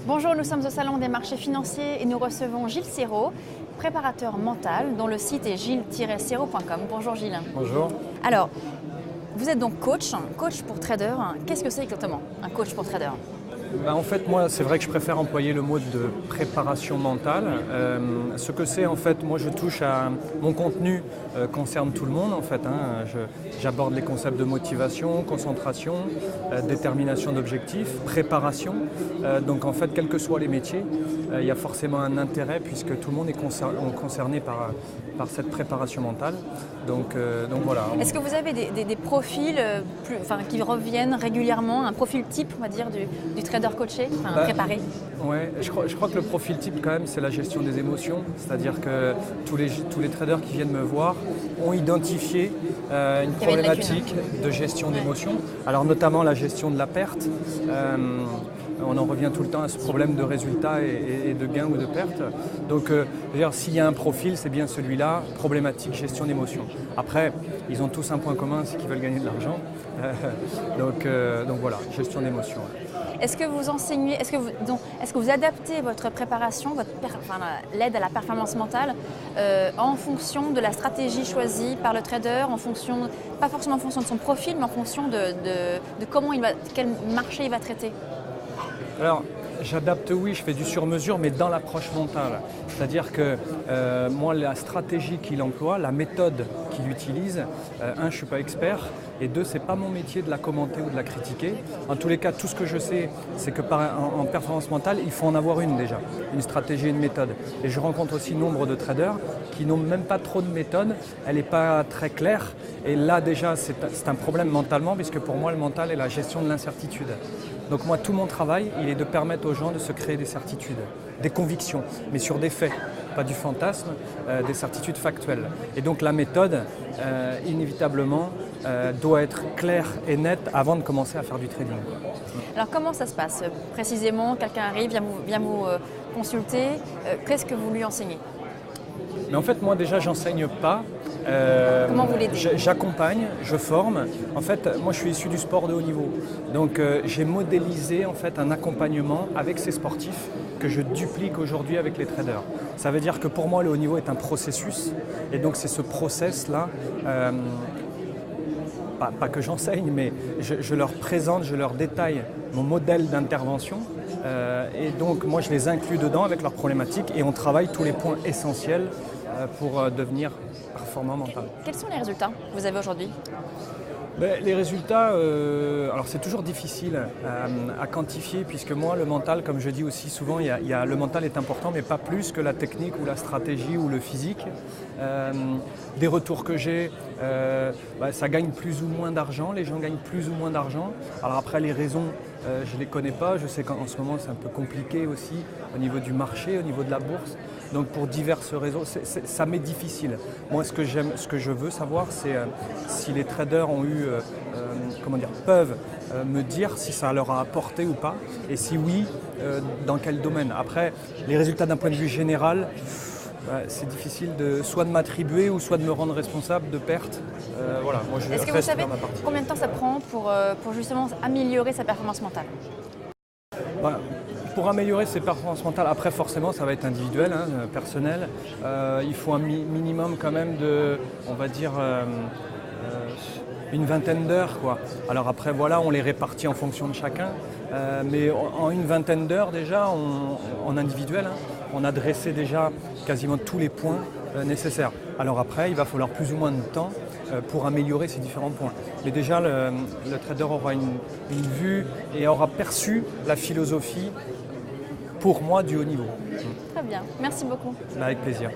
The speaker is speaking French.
Bonjour, nous sommes au Salon des marchés financiers et nous recevons Gilles Serrault, préparateur mental, dont le site est gilles-serrault.com. Bonjour Gilles. Bonjour. Alors, vous êtes donc coach pour trader. Qu'est-ce que c'est exactement un coach pour trader ? En fait, moi, c'est vrai que je préfère employer le mot de préparation mentale. Ce que c'est, en fait, moi, je touche à mon contenu concerne tout le monde, en fait. J'aborde les concepts de motivation, concentration, détermination d'objectifs, préparation. Donc, en fait, quels que soient les métiers, il y a forcément un intérêt puisque tout le monde est concerné par cette préparation mentale. Donc voilà. Est-ce que vous avez des profils qui reviennent régulièrement, un profil type, on va dire, du trader coaché, préparé ? Ouais, je crois que le profil type, quand même, c'est la gestion des émotions. C'est-à-dire que tous les traders qui viennent me voir ont identifié une problématique de gestion d'émotions. Alors notamment la gestion de la perte. On en revient tout le temps à ce problème de résultat et de gain ou de perte. Donc, s'il y a un profil, c'est bien celui-là, problématique, gestion d'émotions. Après, ils ont tous un point commun, c'est qu'ils veulent gagner de l'argent. Donc voilà, gestion d'émotions. Est-ce que vous enseignez, est-ce que vous adaptez votre préparation, l'aide à la performance mentale en fonction de la stratégie choisie par le trader, pas forcément en fonction de son profil, mais en fonction de quel marché il va traiter ? Alors, j'adapte, oui, je fais du sur-mesure, mais dans l'approche mentale. C'est-à-dire que moi, la stratégie qu'il emploie, la méthode qu'il utilise, je ne suis pas expert, et deux, ce n'est pas mon métier de la commenter ou de la critiquer. En tous les cas, tout ce que je sais, c'est que en performance mentale, il faut en avoir une déjà, une stratégie, une méthode. Et je rencontre aussi nombre de traders qui n'ont même pas trop de méthode, elle n'est pas très claire. Et là, déjà, c'est un problème mentalement, puisque pour moi, le mental est la gestion de l'incertitude. Donc moi, tout mon travail, il est de permettre aux gens de se créer des certitudes, des convictions, mais sur des faits, pas du fantasme, des certitudes factuelles. Et donc la méthode, inévitablement, doit être claire et nette avant de commencer à faire du trading. Alors comment ça se passe précisément ? Quelqu'un arrive, vient vous consulter, qu'est-ce que vous lui enseignez ? Mais en fait, moi déjà, j'enseigne pas. Comment vous l'aidez ? J'accompagne, je forme. En fait, moi, je suis issu du sport de haut niveau. Donc, j'ai modélisé en fait un accompagnement avec ces sportifs que je duplique aujourd'hui avec les traders. Ça veut dire que pour moi, le haut niveau est un processus. Et donc, c'est ce process-là. Pas que j'enseigne, mais je leur présente, je leur détaille mon modèle d'intervention. Et donc, moi, je les inclus dedans avec leurs problématiques et on travaille tous les points essentiels pour devenir performant mental. Quels sont les résultats que vous avez aujourd'hui ? Les résultats, alors c'est toujours difficile à quantifier puisque moi, le mental, comme je dis aussi souvent, le mental est important, mais pas plus que la technique ou la stratégie ou le physique. Des retours que j'ai, ça gagne plus ou moins d'argent, les gens gagnent plus ou moins d'argent. Alors après, les raisons, je ne les connais pas. Je sais qu'en ce moment, c'est un peu compliqué aussi au niveau du marché, au niveau de la bourse. Donc pour diverses raisons, ça m'est difficile. Moi, ce que je veux savoir, c'est si les traders ont eu, peuvent me dire si ça leur a apporté ou pas, et si oui, dans quel domaine. Après, les résultats d'un point de vue général, c'est difficile soit de m'attribuer ou soit de me rendre responsable de pertes. Moi, Est-ce que vous savez combien de temps ça prend pour justement améliorer sa performance mentale ? Pour améliorer ses performances mentales, après forcément ça va être individuel, personnel. Il faut un minimum quand même de, on va dire, une vingtaine d'heures, quoi. Alors après voilà, on les répartit en fonction de chacun. Mais en une vingtaine d'heures déjà, en individuel, on a dressé déjà quasiment tous les points nécessaires. Alors après, il va falloir plus ou moins de temps pour améliorer ces différents points. Mais déjà, le trader aura une vue et aura perçu la philosophie, pour moi, du haut niveau. Très bien, merci beaucoup. Avec plaisir.